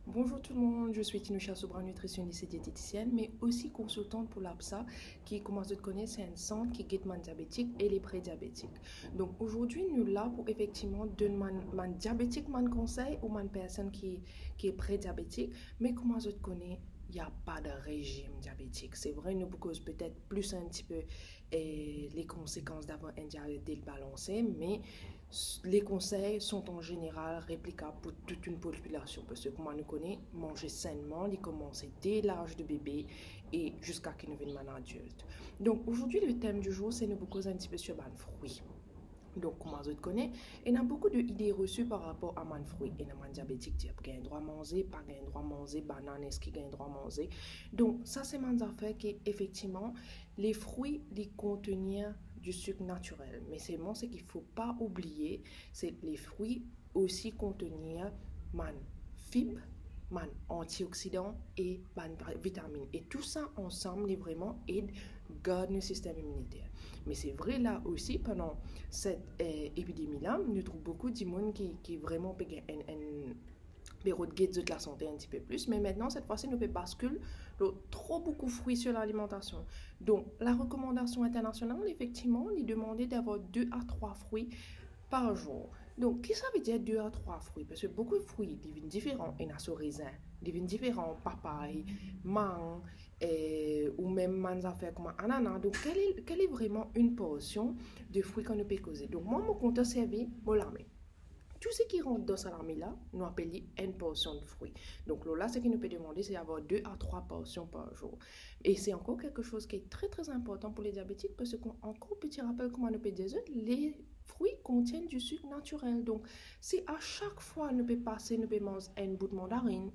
Bonjour tout le monde, je suis Tinusha Sobra, nutritionniste et diététicienne, mais aussi consultante pour l'APSA, qui, comme vous connaissez, c'est un centre qui guide les diabétiques et les prédiabétiques. Donc aujourd'hui, nous sommes là pour effectivement donner mon diabétique, mon conseil ou mon personne qui est prédiabétique, mais comment vous connaissez, il n'y a pas de régime diabétique. C'est vrai, nous cause peut-être plus un petit peu les conséquences d'avoir un diabète débalancé, mais les conseils sont en général réplicables pour toute une population parce que, comme on nous connaît, manger sainement, il commence dès l'âge de bébé et jusqu'à qu'il devienne un adulte. Donc aujourd'hui, le thème du jour, c'est nous cause un petit peu sur les fruits. Donc, comme vous connaissez, il y a beaucoup d'idées reçues par rapport à mon fruit. Il y a un diabétique qui a un droit à manger, pas un droit à manger, banane, est-ce qu'il a un droit à manger. Donc, ça, c'est mon affaire qui, effectivement, les fruits, les contenir du sucre naturel. Mais c'est bon, ce qu'il ne faut pas oublier, c'est les fruits aussi contenir man fibres, man antioxydants et man vitamines. Et tout ça ensemble, est vraiment aide garder le système immunitaire. Mais c'est vrai là aussi, pendant cette épidémie-là, nous trouvons beaucoup de monde qui vraiment peut un période de la santé un petit peu plus. Mais maintenant, cette fois-ci, nous pouvons basculer trop beaucoup de fruits sur l'alimentation. Donc, la recommandation internationale, effectivement, il demandait d'avoir 2 à 3 fruits par jour. Donc, qu'est-ce que ça veut dire 2 à 3 fruits? Parce que beaucoup de fruits deviennent différents. Il y a raisin, deviennent différents, papaye, mangue, ou même des affaires comme ananas. Donc, quelle est vraiment une portion de fruits qu'on peut causer? Donc, moi, mon compte servi, mon l'armée. Tout ce qui rentre dans cette armée-là, nous appelons une portion de fruits. Donc là, ce qu'il nous peut demander, c'est d'avoir 2 à 3 portions par jour. Et c'est encore quelque chose qui est très très important pour les diabétiques parce qu'encore petit rappel, comme on peut dire, les fruits contiennent du sucre naturel. Donc, si à chaque fois nous peut passer, nous peut manger un bout de mandarine,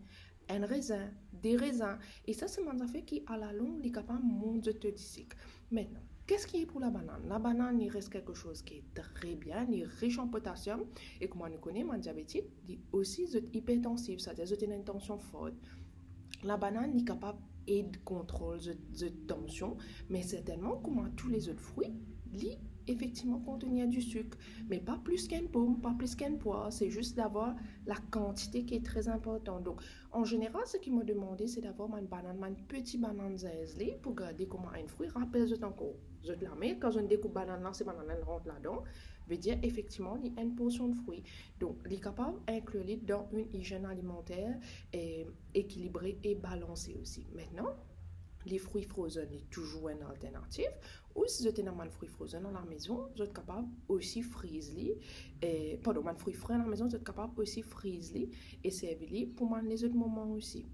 un raisin, des raisins, et ça, c'est un affaire qui, à la longue, est capable de monter de sucre. Maintenant, qu'est-ce qui est pour la banane? La banane, il reste quelque chose qui est très bien, il est riche en potassium. Et comme on connaît, mon diabétique, il est aussi hypertensif, c'est-à-dire qu'il a une tension forte. La banane est capable de contrôler la tension, mais certainement, comme tous les autres fruits, il effectivement contenir du sucre, mais pas plus qu'une pomme, pas plus qu'une poire, c'est juste d'avoir la quantité qui est très importante. Donc, en général, ce qu'ils m'ont demandé, c'est d'avoir une banane, une petite banane zèzlée pour garder comment un fruit. Rappelle-toi encore, je te la mets, quand je découpe banane, ces bananes rentrent là-dedans, veut dire effectivement, il y a une portion de fruits. Donc, il est capable d'inclure dans une hygiène alimentaire équilibrée et balancée aussi. Maintenant, les fruits frozen est toujours une alternative. Ou si vous avez un fruit frozen dans la maison, vous êtes capable aussi freezer pardon, un fruit frais dans la maison, vous êtes capable aussi freezer et servir pour les autres moments aussi.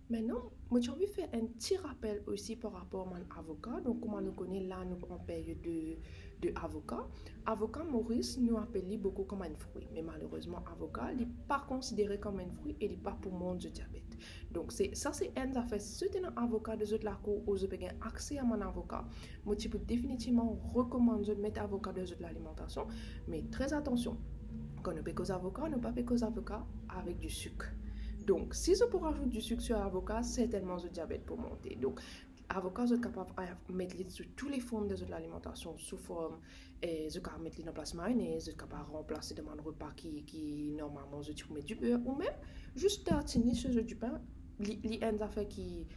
Maintenant, moi j'ai envie de faire un petit rappel aussi par rapport à mon avocat. Donc, comme on nous connaît là, nous en période de avocat. Avocat Maurice nous appelle beaucoup comme un fruit, mais malheureusement, avocat n'est pas considéré comme un fruit et il n'est pas pour monde de diabète. Donc, ça, c'est un affaire. Si tu es un avocat de la cour ou vous avez accès à mon avocat, moi, je peux définitivement recommander de mettre avocat de l'alimentation. Mais très attention, quand nous payons avocat, nous ne pas payons avocat avec du sucre. Donc, si je peux rajouter du sucre sur l'avocat, certainement le diabète pour monter. Donc, avocat, vous êtes capable de mettre sur toutes les formes de l'alimentation, sous forme, vous êtes capable de mettre en place mayonnaise, vous êtes capable de remplacer dans un repas qui normalement, vous mettre du beurre, ou même juste tartiner sur du pain. Il y a une affaire qui est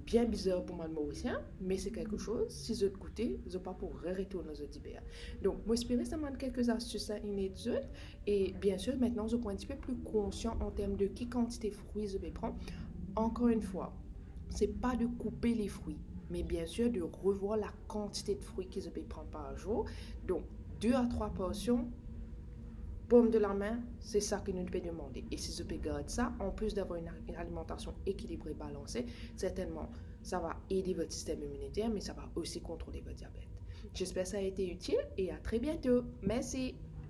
bien bizarre pour moi le mauricien, mais c'est quelque chose, si vous goûtez, vous n'avez pas pour retourner aux divers. Donc, moi, j'espère que ça m'a quelques astuces inédites. Et bien sûr, maintenant, je suis un petit peu plus conscient en termes de quelle quantité de fruits je vais prendre. Encore une fois, c'est pas de couper les fruits, mais bien sûr de revoir la quantité de fruits que je vais prendre par jour. Donc, 2 à 3 portions, pomme de la main, c'est ça que nous devons demander. Et si je peux garder ça, en plus d'avoir une alimentation équilibrée, balancée, certainement, ça va aider votre système immunitaire, mais ça va aussi contrôler votre diabète. J'espère que ça a été utile et à très bientôt. Merci.